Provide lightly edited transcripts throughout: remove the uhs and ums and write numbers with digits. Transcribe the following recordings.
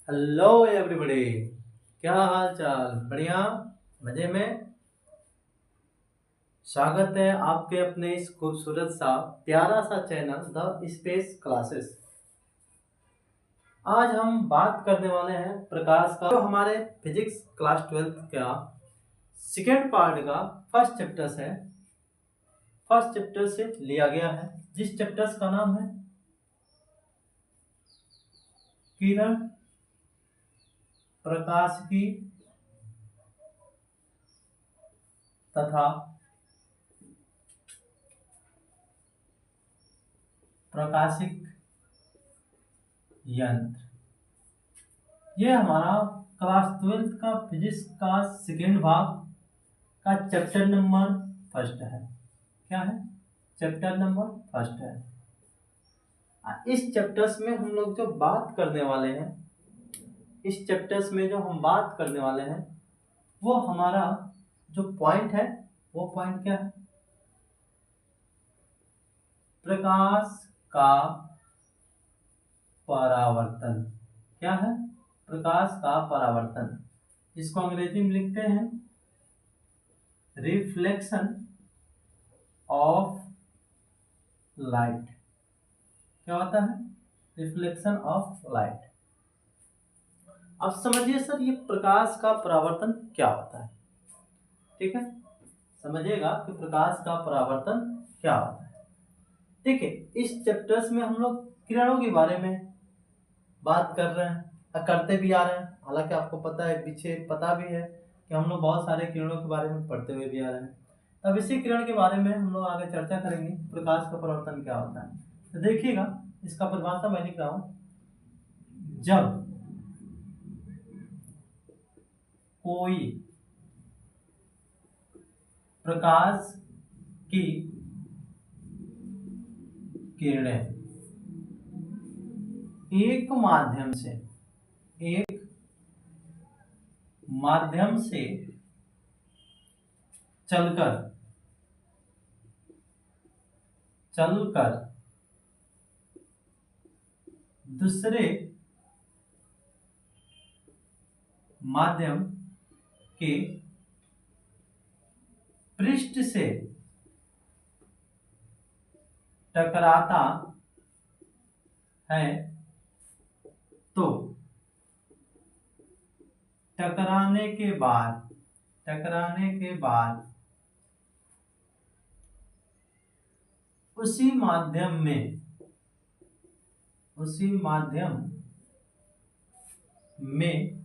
Hello everybody. क्या हाल चाल? बढ़िया, मजे में। स्वागत है आपके अपने इस खूबसूरत सा प्यारा सा चैनल द स्पेस क्लासेस। आज हम बात करने वाले हैं प्रकाश का, जो हमारे फिजिक्स क्लास 12th का सेकेंड पार्ट का फर्स्ट चैप्टर्स है। फर्स्ट चैप्टर से लिया गया है, जिस चैप्टर्स का नाम है किरण प्रकाश की तथा प्रकाशिक यंत्र। ये हमारा क्लास 12th का फिजिक्स का सेकेंड भाग का चैप्टर नंबर फर्स्ट है। क्या है? चैप्टर नंबर फर्स्ट है। इस चैप्टर्स में हम लोग जो बात करने वाले हैं, इस चैप्टर्स में जो हम बात करने वाले हैं, वो हमारा जो पॉइंट है, वो पॉइंट क्या है? प्रकाश का परावर्तन। क्या है? प्रकाश का परावर्तन। इसको अंग्रेजी में लिखते हैं रिफ्लेक्शन ऑफ लाइट। क्या होता है? Reflection of light. अब समझिए सर, ये प्रकाश का परावर्तन क्या होता है। ठीक है, समझिएगा कि प्रकाश का परावर्तन क्या होता है। देखिए, इस चैप्टर्स में हम लोग किरणों के बारे में बात कर रहे हैं, करते भी आ रहे हैं। हालांकि आपको पता है, पीछे पता भी है कि हम लोग बहुत सारे किरणों के बारे में पढ़ते हुए भी आ रहे हैं। अब इसी किरण के बारे में हम लोग आगे चर्चा करेंगे, प्रकाश का परावर्तन क्या होता है। तो देखिएगा, इसका परिभाषा मैं लिख रहा हूं। जब कोई प्रकाश की किरणें एक माध्यम से चलकर दूसरे माध्यम के पृष्ठ से टकराता है तो टकराने के बाद उसी माध्यम में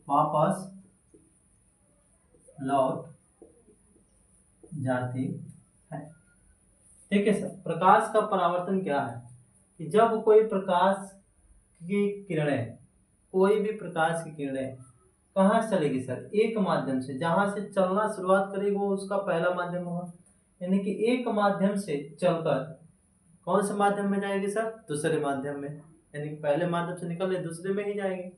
वापस लौट जाती है। ठीक है सर, प्रकाश का परावर्तन क्या है कि जब कोई प्रकाश की किरणें, कोई भी प्रकाश की किरणें कहाँ से चलेगी सर? एक माध्यम से। जहां से चलना शुरुआत करेगी वो उसका पहला माध्यम होगा, यानी कि एक माध्यम से चलकर कौन से माध्यम में जाएगी सर? दूसरे माध्यम में। यानी कि पहले माध्यम से निकल रही, दूसरे में ही जाएगी।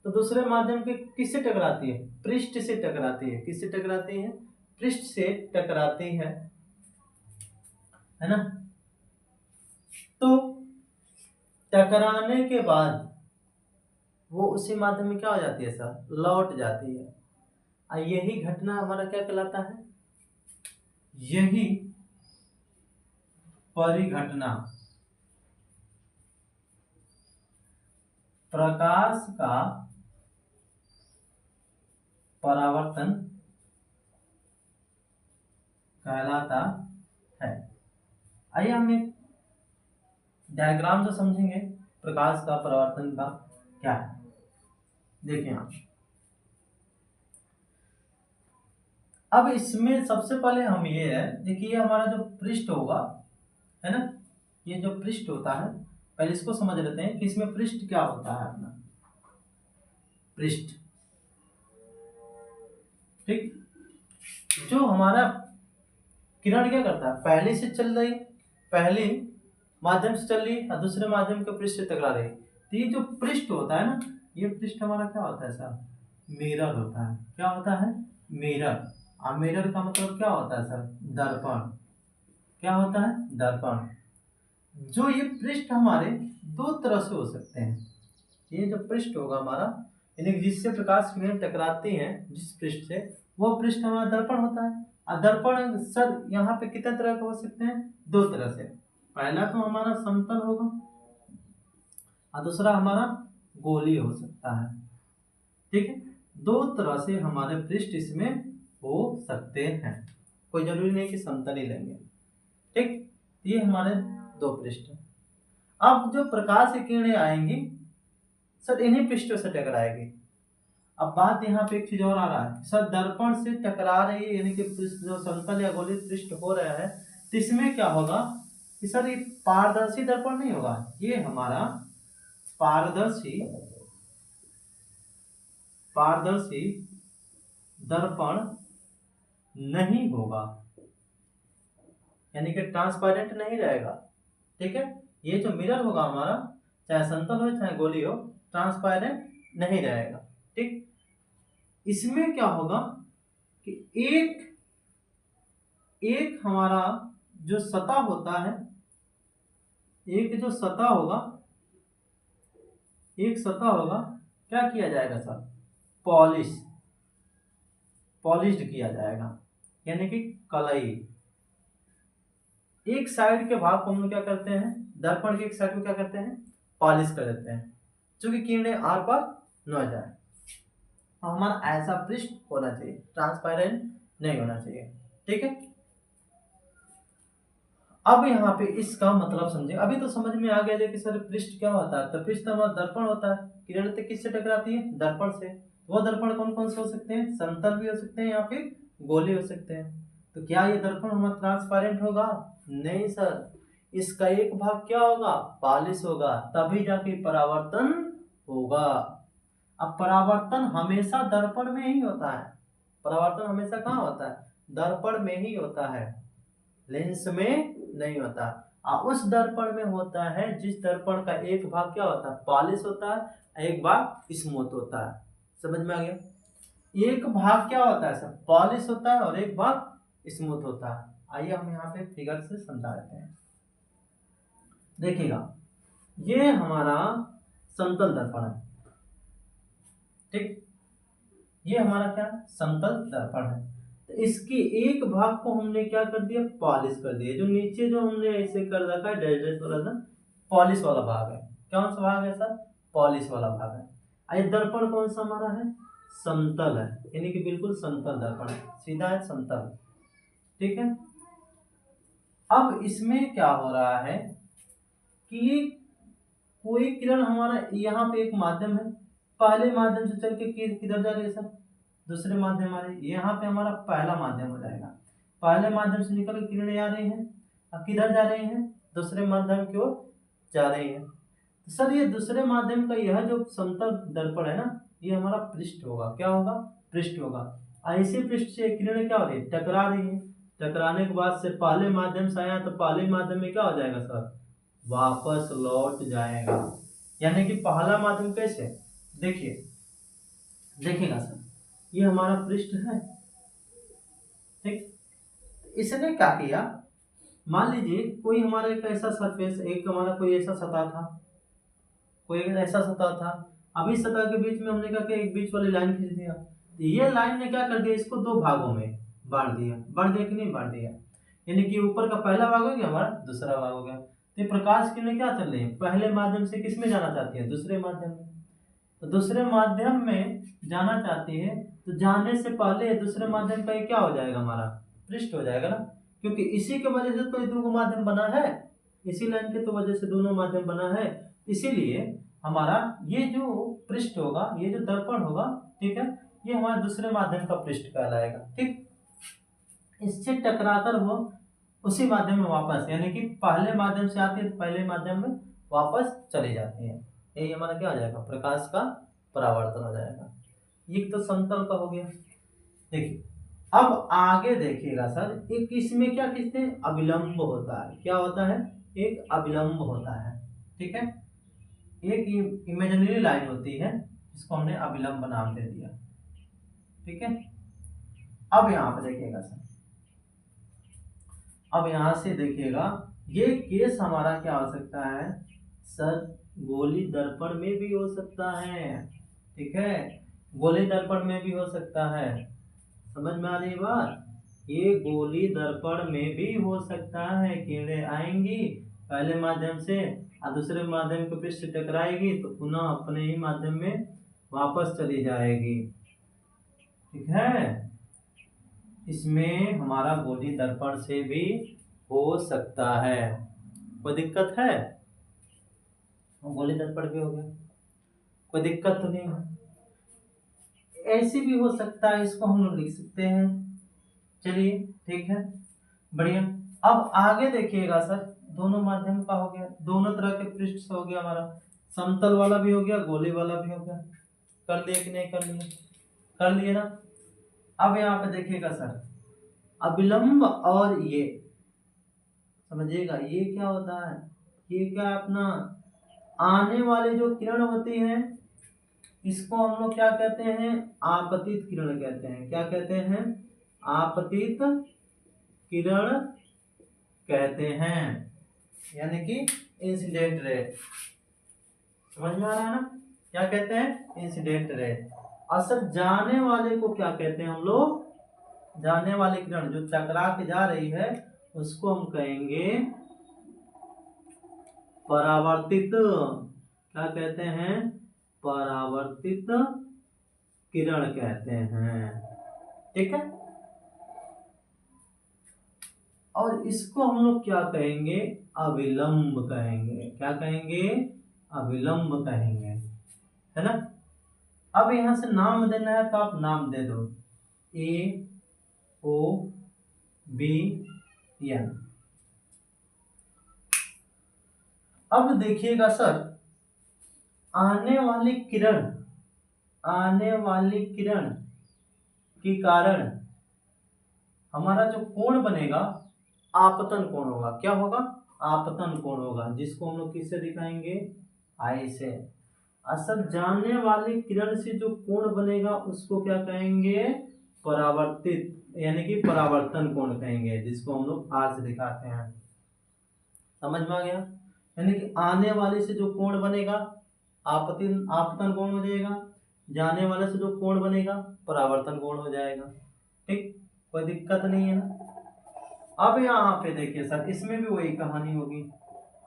तो दूसरे माध्यम के किससे टकराती है? पृष्ठ से टकराती है। किससे टकराती है? पृष्ठ से टकराती है ना। तो टकराने के बाद वो उसी माध्यम में क्या हो जाती है सर? लौट जाती है। और यही घटना हमारा क्या कहलाता है? यही परिघटना प्रकाश का परावर्तन कहलाता है। आइए हम एक डायग्राम से समझेंगे प्रकाश का परावर्तन का क्या है। देखिए आप, अब इसमें सबसे पहले हम ये है, देखिए हमारा जो पृष्ठ होगा, है ना, ये जो पृष्ठ होता है, पहले इसको समझ लेते हैं कि इसमें पृष्ठ क्या होता है अपना। पृष्ठ, ठीक, जो हमारा किरण क्या करता है, पहले से चल रही, पहले माध्यम से चल रही और दूसरे माध्यम के पृष्ठ से टकरा रही। तो ये जो पृष्ठ होता है ना, ये पृष्ठ हमारा क्या होता है सर? मिरर होता है। क्या होता है? मिरर। और मिरर का मतलब क्या होता है सर? दर्पण। क्या होता है? दर्पण। जो ये पृष्ठ हमारे दो तरह से हो सकते हैं। ये जो पृष्ठ होगा हमारा, यानी कि जिससे प्रकाश किरणें टकराती हैं जिस पृष्ठ से, वो पृष्ठ हमारा दर्पण होता है। और दर्पण सर यहाँ पे कितने तरह के हो सकते हैं? दो तरह से। पहला तो हमारा समतल होगा और दूसरा हमारा गोलीय हो सकता है। ठीक है, दो तरह से हमारे पृष्ठ इसमें हो सकते हैं, कोई जरूरी नहीं कि समतल ही लेंगे। ठीक, ये हमारे दो पृष्ठ हैं। अब जो प्रकाश की किरणें आएंगी सर इन्हीं पृष्ठों से टकराएगी। अब बात यहाँ पे एक चीज और आ रहा है सर, दर्पण से टकरा रही है, यानी कि जो समतल या गोलीय पृष्ठ हो रहा है, तो इसमें क्या होगा कि सर ये पारदर्शी दर्पण नहीं होगा, ये हमारा पारदर्शी दर्पण नहीं होगा, यानी कि ट्रांसपेरेंट नहीं रहेगा। ठीक है, ये जो मिरर होगा हमारा, चाहे समतल हो चाहे गोलीय हो, ट्रांसपेरेंट नहीं रहेगा। ठीक, इसमें क्या होगा कि एक हमारा जो सतह होता है, एक जो सतह होगा, एक सतह होगा, क्या किया जाएगा सर? पॉलिश्ड किया जाएगा, यानी कि कलई। एक साइड के भाग को हम लोग क्या करते हैं, दर्पण के एक साइड को क्या करते हैं? पॉलिश कर देते हैं, क्योंकि किरणें आर पार न जाए। हमारा ऐसा पृष्ठ होना चाहिए, ट्रांसपेरेंट नहीं होना चाहिए। ठीक है, अब यहाँ पे इसका मतलब समझे। अभी तो समझ में आ गया कि सर पृष्ठ क्या होता है, तो पृष्ठ हमारा दर्पण होता है। किरण तो किससे टकराती है? दर्पण से। वो दर्पण कौन कौन से हो सकते हैं? समतल भी हो सकते हैं या फिर गोले हो सकते हैं। तो क्या ये दर्पण हमारा ट्रांसपेरेंट होगा? नहीं सर, इसका एक भाग क्या होगा? पॉलिश होगा, तभी जाके परावर्तन होगा। अब परावर्तन हमेशा दर्पण में ही होता है, परावर्तन हमेशा कहाँ होता है? दर्पण में ही होता है, लेंस में नहीं होता। उस दर्पण में होता है जिस दर्पण का एक भाग क्या होता है? पॉलिश होता है, एक भाग स्मूथ होता है। समझ में आ गया? एक भाग क्या होता है सर? पॉलिश होता है और एक भाग स्मूथ होता है। आइए हम यहाँ पे फिगर से समझा देते हैं। देखिएगा, ये हमारा समतल दर्पण है। ठीक, ये हमारा क्या? समतल दर्पण है। तो इसके एक भाग को हमने क्या कर दिया? पॉलिश कर दिया। जो नीचे जो हमने ऐसे कर रखा है डैश डैश वाला ना, पॉलिश वाला भाग है। कौन सा भाग है सर? पॉलिश वाला भाग है। ये दर्पण कौन सा हमारा है? समतल है, यानी कि बिल्कुल समतल दर्पण है, सीधा है, समतल। ठीक है, अब इसमें क्या हो रहा है कि कोई किरण हमारा यहाँ पे एक माध्यम है, पहले माध्यम से चल के किधर जा रही है सर? दूसरे माध्यम आ रही है। यहाँ पे हमारा पहला माध्यम हो जाएगा। पहले माध्यम से निकल किरणें आ रही हैं, अब किधर जा रही हैं? दूसरे माध्यम की ओर जा रही है। तो सर ये दूसरे माध्यम का यह जो समतल दर्पण है ना, ये हमारा पृष्ठ होगा। क्या होगा? पृष्ठ होगा। ऐसे पृष्ठ से किरणें क्या हो रही है? टकरा रही है। टकराने के बाद से पहले माध्यम से आया तो पहले माध्यम में क्या हो जाएगा सर? वापस लौट जाएगा। यानी कि पहला माध्यम कैसे? देखिए, देखिएगा सर, ये हमारा पृष्ठ है। ठीक, इसने क्या किया, मान लीजिए कोई हमारा एक ऐसा सरफेस, एक हमारा कोई ऐसा सतह था, कोई ऐसा सतह था। अब इस सतह के बीच में हमने क्या किया? एक बीच वाली लाइन खींच दिया। तो ये लाइन ने क्या कर दिया? इसको दो भागों में बांट दिया। बांट दिया कि नहीं बांट दिया? यानी कि ऊपर का पहला भाग हो गया, हमारा दूसरा भाग हो गया। तो प्रकाश किरणें क्या चल रही है? पहले माध्यम से किस में जाना चाहती है? दूसरे माध्यम में। तो दूसरे माध्यम में जाना चाहती है, तो जाने से पहले दूसरे माध्यम का ये क्या हो जाएगा? हमारा पृष्ठ हो जाएगा ना, क्योंकि इसी के वजह से तो ये दो माध्यम बना है, इसी लाइन के तो वजह से दोनों माध्यम बना है। इसीलिए हमारा ये जो पृष्ठ होगा, ये जो दर्पण होगा, ठीक है, ये हमारे दूसरे माध्यम का पृष्ठ कहलाएगा। ठीक, इससे टकराकर वो उसी माध्यम में वापस, यानी कि पहले माध्यम से आती है तो पहले माध्यम में वापस चली जाती है। यही हमारा क्या हो जाएगा? प्रकाश का परावर्तन हो जाएगा। ये तो समतल का हो गया। देखिए, अब आगे देखिएगा सर, एक इसमें क्या कहते हैं? अविलंब होता है। क्या होता है? एक अविलंब होता है। ठीक है, एक इमेजिनरी लाइन होती है जिसको हमने अविलंब नाम दे दिया। ठीक है, अब यहाँ पे देखिएगा सर, अब यहां से देखिएगा, ये केस हमारा क्या हो सकता है सर? गोली दर्पण में भी हो सकता है। ठीक है, गोली दर्पण में भी हो सकता है। समझ में आ रही बात? ये गोली दर्पण में भी हो सकता है। किरणें आएंगी पहले माध्यम से और दूसरे माध्यम के पृष्ठ से टकराएगी तो पुनः अपने ही माध्यम में वापस चली जाएगी। ठीक है, इसमें हमारा गोली दर्पण से भी हो सकता है। कोई दिक्कत है? गोली दर्पण भी हो गया, कोई दिक्कत तो नहीं है। ऐसे भी हो सकता है, इसको हम लोग लिख सकते हैं। चलिए ठीक है, बढ़िया। अब आगे देखिएगा सर, दोनों माध्यम का हो गया, दोनों तरह के पृष्ठ से हो गया हमारा, समतल वाला भी हो गया, गोली वाला भी हो गया। कर लिए कि नहीं कर लिए? कर लिए ना। अब यहाँ पे देखिएगा सर, अविलंब और ये समझिएगा, ये क्या होता है? ये क्या अपना आने वाली जो किरण होती है इसको हम लोग क्या कहते हैं? आपतित किरण कहते हैं। क्या कहते हैं? आपतित किरण कहते हैं, यानी कि इंसिडेंट रे। समझ में आ रहा है ना? क्या कहते हैं? Incident ray. असर जाने वाले को क्या कहते हैं हम लोग? जाने वाली किरण जो टकरा के जा रही है उसको हम कहेंगे परावर्तित। क्या कहते हैं? परावर्तित किरण कहते हैं। ठीक है, और इसको हम लोग क्या कहेंगे? अविलंब कहेंगे। क्या कहेंगे? अविलंब कहेंगे, है ना? अब यहां से नाम देना है तो आप नाम दे दो, ए ओ बी एन। अब देखिएगा सर, आने वाली किरण के कारण हमारा जो कोण बनेगा आपतन कोण होगा। क्या होगा? आपतन कोण होगा, जिसको हम लोग किससे दिखाएंगे? आई से। असर जाने वाली किरण से जो कोण बनेगा उसको क्या कहेंगे? परावर्तित, यानी कि परावर्तन कोण कहेंगे, जिसको हम लोग आर से दिखाते हैं। समझ में आ गया? यानी कि आने वाले से जो कोण बनेगा आपतन कोण हो जाएगा, जाने वाले से जो कोण बनेगा परावर्तन कोण हो जाएगा। ठीक, कोई दिक्कत नहीं है ना? अब यहाँ पे देखिए सर, इसमें भी वही कहानी होगी,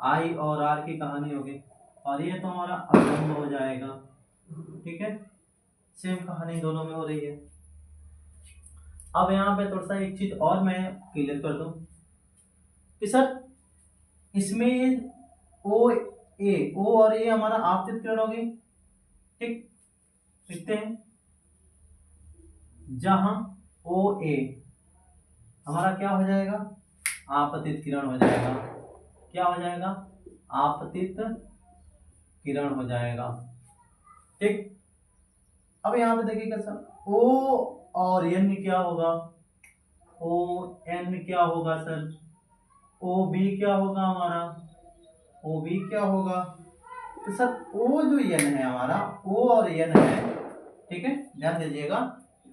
आई और आर की कहानी होगी, और ये तो हमारा अविलंब हो जाएगा। ठीक है, सेम कहानी दोनों में हो रही है। अब यहाँ पे थोड़ा सा एक चीज और मैं क्लियर कर दूं कि सर इसमें ओ और ए हमारा आपतित किरण होगी। ठीक, लिखते हैं, जहां ओ ए हमारा क्या हो जाएगा? आपतित किरण हो जाएगा। क्या हो जाएगा? आपतित किरण हो जाएगा। ठीक, अब यहाँ पे देखिएगा सर, ओ और एन क्या होगा? ओ एन क्या होगा सर? ओ बी क्या होगा हमारा? ओ बी क्या होगा? तो सर ओ जो एन है हमारा, ओ और एन है, ठीक है, ध्यान दीजिएगा,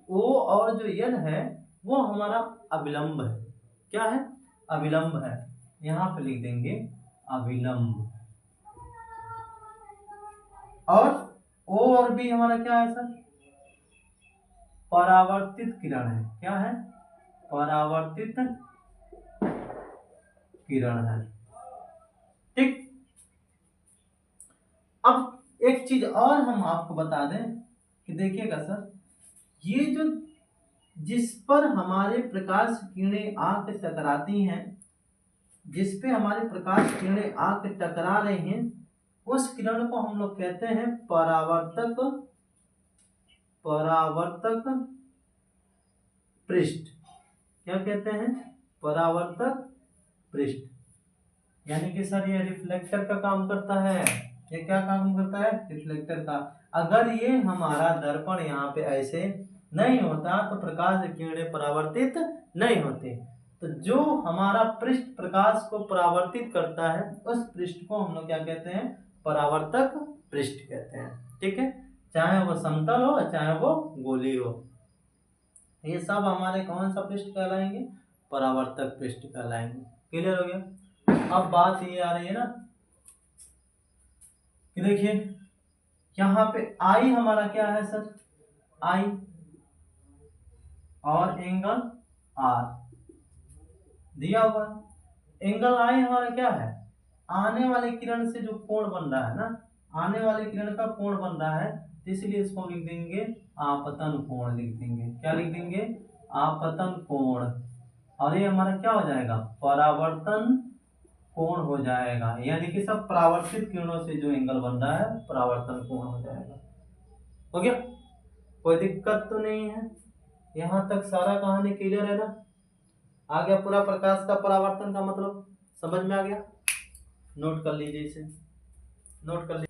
ओ और जो एन है वो हमारा अविलंब है। क्या है? अविलंब है। यहां पे लिख देंगे अविलंब। और ओ और बी हमारा क्या है सर? परावर्तित किरण है। क्या है? परावर्तित किरण है। ठीक, अब एक चीज और हम आपको बता दें कि देखिएगा सर, ये जो जिस पर हमारे प्रकाश किरणें आके टकराती हैं, जिस पे हमारे प्रकाश किरणें आके टकरा रही हैं, उस किरण को हम लोग कहते हैं परावर्तक पृष्ठ। क्या कहते हैं? परावर्तक पृष्ठ। यानी कि सर ये रिफ्लेक्टर का काम करता है। ये क्या काम करता है? रिफ्लेक्टर का। अगर ये हमारा दर्पण यहाँ पे ऐसे नहीं होता तो प्रकाश किरणें परावर्तित नहीं होती। तो जो हमारा पृष्ठ प्रकाश को परावर्तित करता है उस पृष्ठ को हम लोग क्या कहते हैं? परावर्तक पृष्ठ कहते हैं। ठीक है, चाहे वो समतल हो चाहे वो गोली हो, ये सब हमारे कौन सा पृष्ठ कहलाएंगे? परावर्तक पृष्ठ कहलाएंगे। क्लियर हो गया? अब बात ये आ रही है ना कि देखिए यहाँ पे आई हमारा क्या है सर, आई और एंगल आर दिया हुआ है। एंगल आई हमारा क्या है, आने वाले किरण से जो कोण बन रहा है ना, आने वाले किरण का कोण बन रहा है, तो इसलिए इसको लिख देंगे आपतन कोण लिख देंगे। क्या लिख देंगे, आपतन कोण। और ये हमारा क्या हो जाएगा, परावर्तन कोण हो जाएगा, यानी कि सब परावर्तित किरणों से जो एंगल बन रहा है परावर्तन कोण हो जाएगा। हो गया, कोई दिक्कत तो नहीं है, यहाँ तक सारा कहानी क्लियर है ना। आ गया पूरा प्रकाश का परावर्तन का मतलब समझ में आ गया। नोट कर लीजिए इसे, नोट कर लीजिए।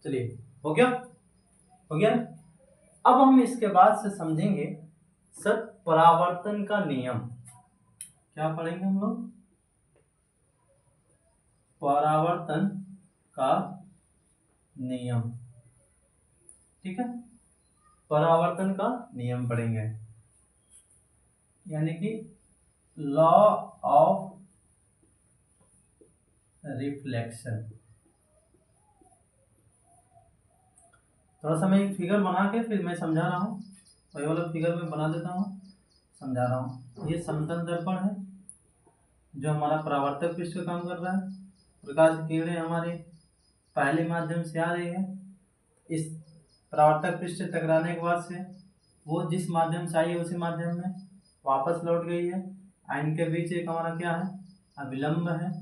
चलिए हो गया, हो गया। अब हम इसके बाद से समझेंगे सर परावर्तन का नियम। क्या पढ़ेंगे हम लोग, परावर्तन का नियम। ठीक है, परावर्तन का नियम पढ़ेंगे, यानी कि लॉ ऑफ रिफ्लेक्शन। थोड़ा सा मैं एक फिगर बना के फिर मैं समझा रहा हूँ, वही वाला फिगर मैं बना देता हूँ, समझा रहा हूँ। ये समतल दर्पण है जो हमारा परावर्तक पृष्ठ का काम कर रहा है। प्रकाश की किरणें हमारे पहले माध्यम से आ रही है, इस परावर्तक पृष्ठ टकराने के बाद से वो जिस माध्यम से आई है उसी माध्यम में वापस लौट गई है। इनके बीच एक हमारा क्या है, अभिलंब है।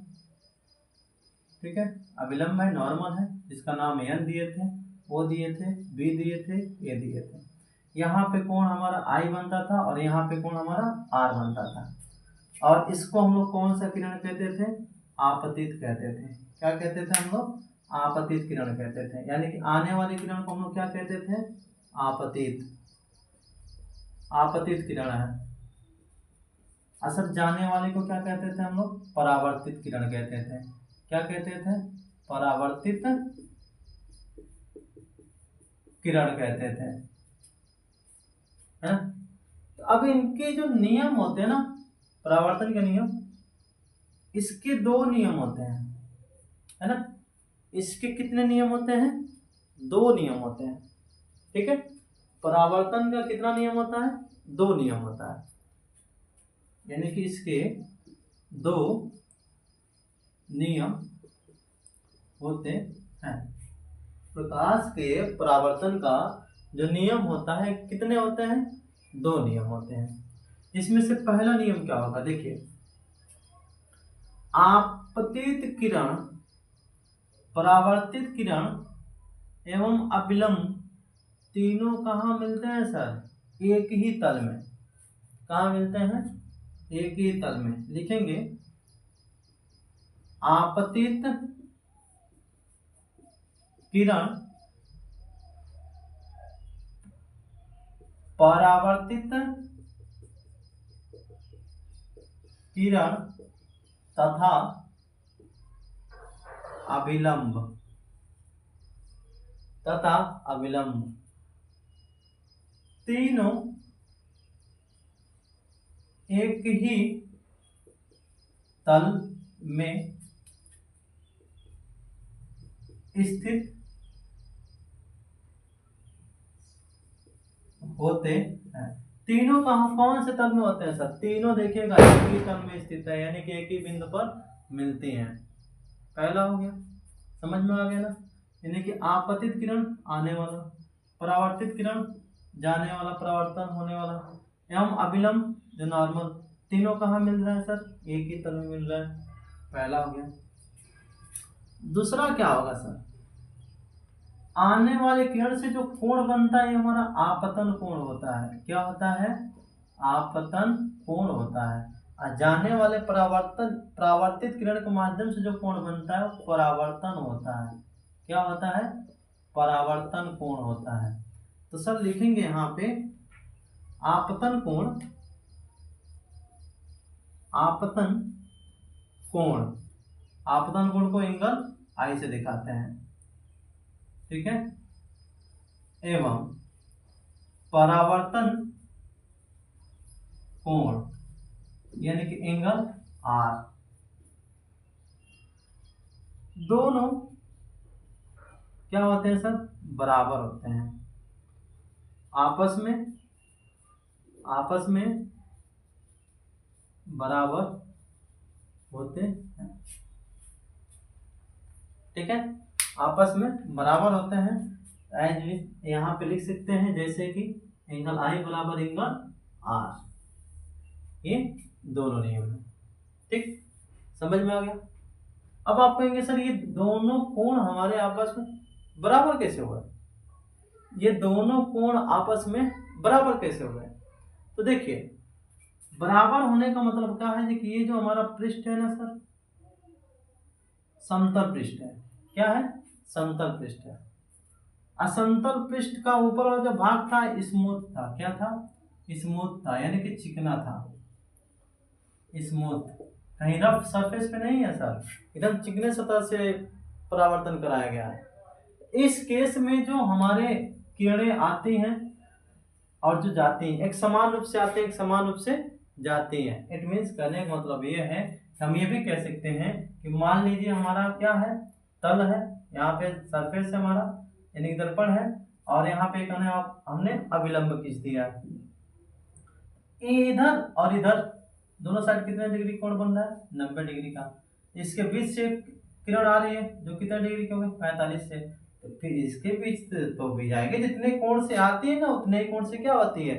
ठीक है, अभिलंब है, नॉर्मल है, जिसका नाम एन दिए थे, ओ दिए थे, बी दिए थे, ए दिए थे। यहाँ पे कोण हमारा आई बनता था और यहाँ पे कोण हमारा आर बनता था। और इसको हम लोग कौन सा किरण कहते थे, आपतित कहते थे। क्या कहते थे हम लोग, आपतित किरण कहते थे। यानी कि आने वाले किरण को हम लोग क्या कहते थे, आपतित, आपतित किरण है। असर जाने वाले को क्या कहते थे हम लोग, परावर्तित किरण कहते थे। क्या कहते थे, परावर्तित किरण कहते थे, है ना। तो अब इनके जो नियम होते हैं ना, परावर्तन के नियम, इसके दो नियम होते हैं, है ना। इसके कितने नियम होते हैं, दो नियम होते हैं। ठीक है, परावर्तन का कितना नियम होता है, दो नियम होता है, यानी कि इसके दो नियम होते हैं। प्रकाश के परावर्तन का जो नियम होता है कितने होते हैं, दो नियम होते हैं। इसमें से पहला नियम क्या होगा, देखिए, आपतित किरण, परावर्तित किरण एवं अभिलंब तीनों कहाँ मिलते हैं सर, एक ही तल में। कहाँ मिलते हैं, एक ही तल में। लिखेंगे आपतित किरण परावर्तित किरण तथा अभिलंब, तथा अभिलंब तीनों एक ही तल में स्थित होते हैं। तीनों कहाँ, कौन से तल में होते हैं सर, तीनों देखिएगा एक ही तल में स्थित है, यानी कि एक ही बिंदु पर मिलती हैं। पहला हो गया, समझ में आ गया ना। यानी कि आपतित किरण आने वाला, परावर्तित किरण जाने वाला, परावर्तन होने वाला, एवं अभिलंब जो नॉर्मल, तीनों कहाँ मिल रहा है सर, एक ही तल में मिल रहा है। पहला हो गया। दूसरा क्या होगा सर, आने वाले किरण से जो कोण बनता है हमारा आपतन कोण होता है। क्या होता है, आपतन कोण होता है। और जाने वाले परावर्तित किरण के माध्यम से जो कोण बनता है वो परावर्तन होता है। क्या होता है, परावर्तन कोण होता है। तो सर लिखेंगे यहाँ पे आपतन कोण, आपतन कोण, आपतन कोण को एंगल आई से दिखाते हैं, ठीक है, एवं परावर्तन कोण यानी कि एंगल आर, दोनों क्या होते हैं सर, बराबर होते हैं, आपस में बराबर होते हैं, ठीक है, आपस में बराबर होते हैं। एज यहाँ पे लिख सकते हैं जैसे कि एंगल आई बराबर एंगल आर, ये दोनों नियम है, ठीक, समझ में आ गया। अब आप कहेंगे सर ये दोनों कोण हमारे आपस में बराबर कैसे हुए, ये दोनों कोण आपस में बराबर कैसे हुए। तो देखिए बराबर होने का मतलब क्या है कि ये जो हमारा पृष्ठ है ना सर, समतल पृष्ठ है, क्या है, समतल पृष्ठ है। असमतल पृष्ठ का ऊपर वाला जो भाग था स्मूथ था, क्या था, स्मूथ था, यानी कि चिकना था, स्मूथ, कहीं रफ सरफेस पे नहीं है सर, एकदम चिकने सतह से परावर्तन कराया गया है। इस केस में जो हमारे किरणें आती हैं और जो जाती हैं, एक समान रूप से आते हैं, एक समान रूप से जाती हैं। इट मीन्स कहने का मतलब ये है, हम ये भी कह सकते हैं कि मान लीजिए हमारा क्या है, तल है, यहाँ पे सरफेस है हमारा यानी दर्पण है, और यहाँ पे हमने अभिलंब खींच दिया है, इधर और इधर दोनों साइड कितने डिग्री कोण बन रहा है, 90 डिग्री का। इसके बीच से किरण आ रही है जो कितने डिग्री की होगी, 45 से, तो फिर इसके बीच तो भी जाएंगे, जितने कोण से आती है ना उतने ही कोण से क्या होती है,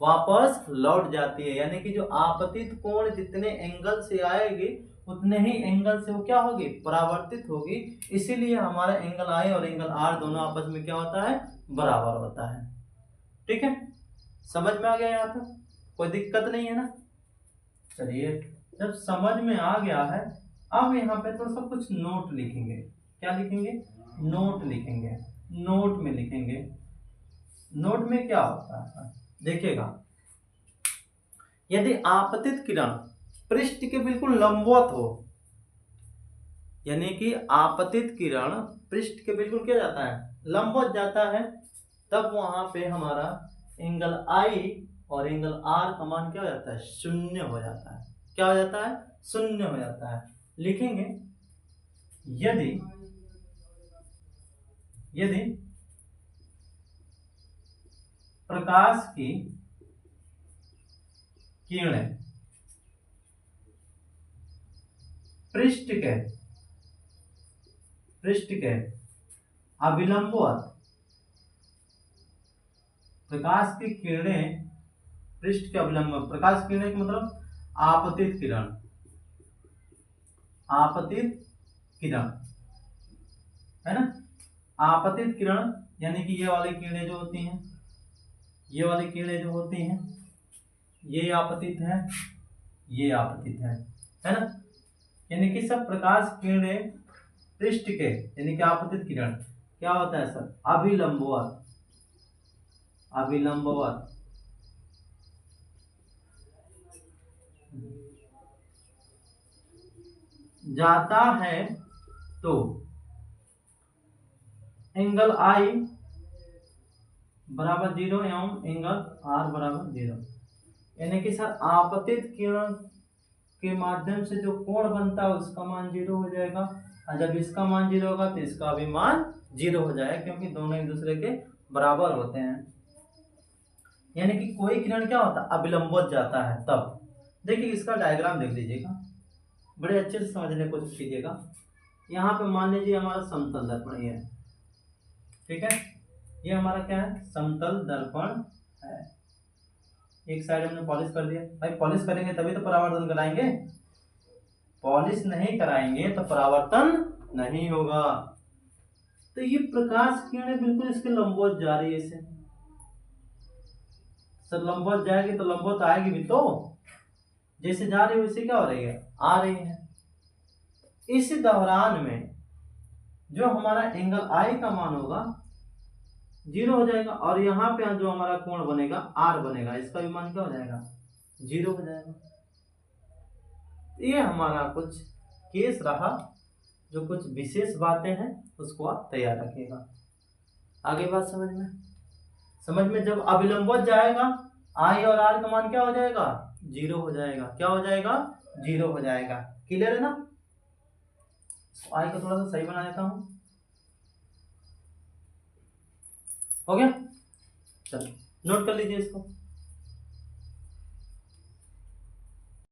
वापस लौट जाती है, यानी कि जो आपतित कोण जितने एंगल से आएगी उतने ही एंगल से वो क्या होगी, परावर्तित होगी। इसीलिए हमारा एंगल आई और एंगल आर दोनों आपस में क्या होता है, बराबर होता है, ठीक है, समझ में आ गया, यहाँ तक कोई दिक्कत नहीं है ना। चलिए जब समझ में आ गया है, अब यहाँ पे थोड़ा सा कुछ नोट लिखेंगे, क्या लिखेंगे, नोट लिखेंगे, नोट में लिखेंगे, नोट में क्या होता है देखिएगा, यदि आपतित किरण पृष्ठ के बिल्कुल लंबवत हो, यानी कि आपतित किरण पृष्ठ के बिल्कुल क्या जाता है, लंबवत जाता है, तब वहां पे हमारा एंगल आई और एंगल आर का मान क्या हो जाता है, शून्य हो जाता है, क्या हो जाता है, शून्य हो जाता है। लिखेंगे यदि प्रकाश की किरणें पृष्ठ के अभिलंबवत, प्रकाश की किरणें पृष्ठ के अभिलंब, प्रकाश किरणें का मतलब आपतित किरण, आपतित किरण है ना, आपतित किरण यानी कि ये वाली किरणें जो होती हैं, ये वाली किरणें जो होती हैं, ये आपतित है, ये आपतित है ना, यानी कि सब प्रकाश किरणें पृष्ठ के यानी कि आपतित किरण क्या होता है सर, अभिलंबवत, अभिलंबवत जाता है तो एंगल आई बराबर 0 एवं एंगल आर बराबर 0, यानी कि सर आपतित किरण के माध्यम से जो कोण बनता है उसका मान 0 हो जाएगा, और जब इसका मान 0 होगा तो इसका भी मान 0 हो जाएगा, क्योंकि दोनों एक दूसरे के बराबर होते हैं। यानी कि कोई किरण क्या होता है, अभिलंबवत जाता है तब। देखिए इसका डायग्राम देख लीजिएगा, बड़े अच्छे से समझने की कोशिश कीजिएगा। यहाँ पे मान लीजिए हमारा समतल दर्पण ये है, ठीक है, ये हमारा क्या है, समतल दर्पण है, एक साइड हमने पॉलिश कर दिया। भाई पॉलिश करेंगे तभी तो परावर्तन कराएंगे, पॉलिश नहीं कराएंगे तो परावर्तन नहीं होगा। तो ये प्रकाश किरणें बिल्कुल इसके लंबवत जा रही है, इसे सर लंबवत जाएगी तो लंबवत आएगी भी, तो जैसे जा रही है वैसे क्या हो रही है, आ रही है। इस दौरान में जो हमारा एंगल आई का मान होगा जीरो हो जाएगा। और यहाँ पे जो हमारा कोण बनेगा आर बनेगा, इसका भी मान क्या हो जाएगा, जीरो हो जाएगा। ये हमारा कुछ केस रहा, जो कुछ विशेष बातें हैं उसको आप तैयार रखिएगा। आगे बात समझ में जब अविलंबवत जाएगा आई और आर का मान क्या हो जाएगा, जीरो हो जाएगा। क्या हो जाएगा, जीरो हो जाएगा। क्लियर है ना। आई को थोड़ा सा सही बना देता हूं, हो गया। चलो नोट कर लीजिए इसको।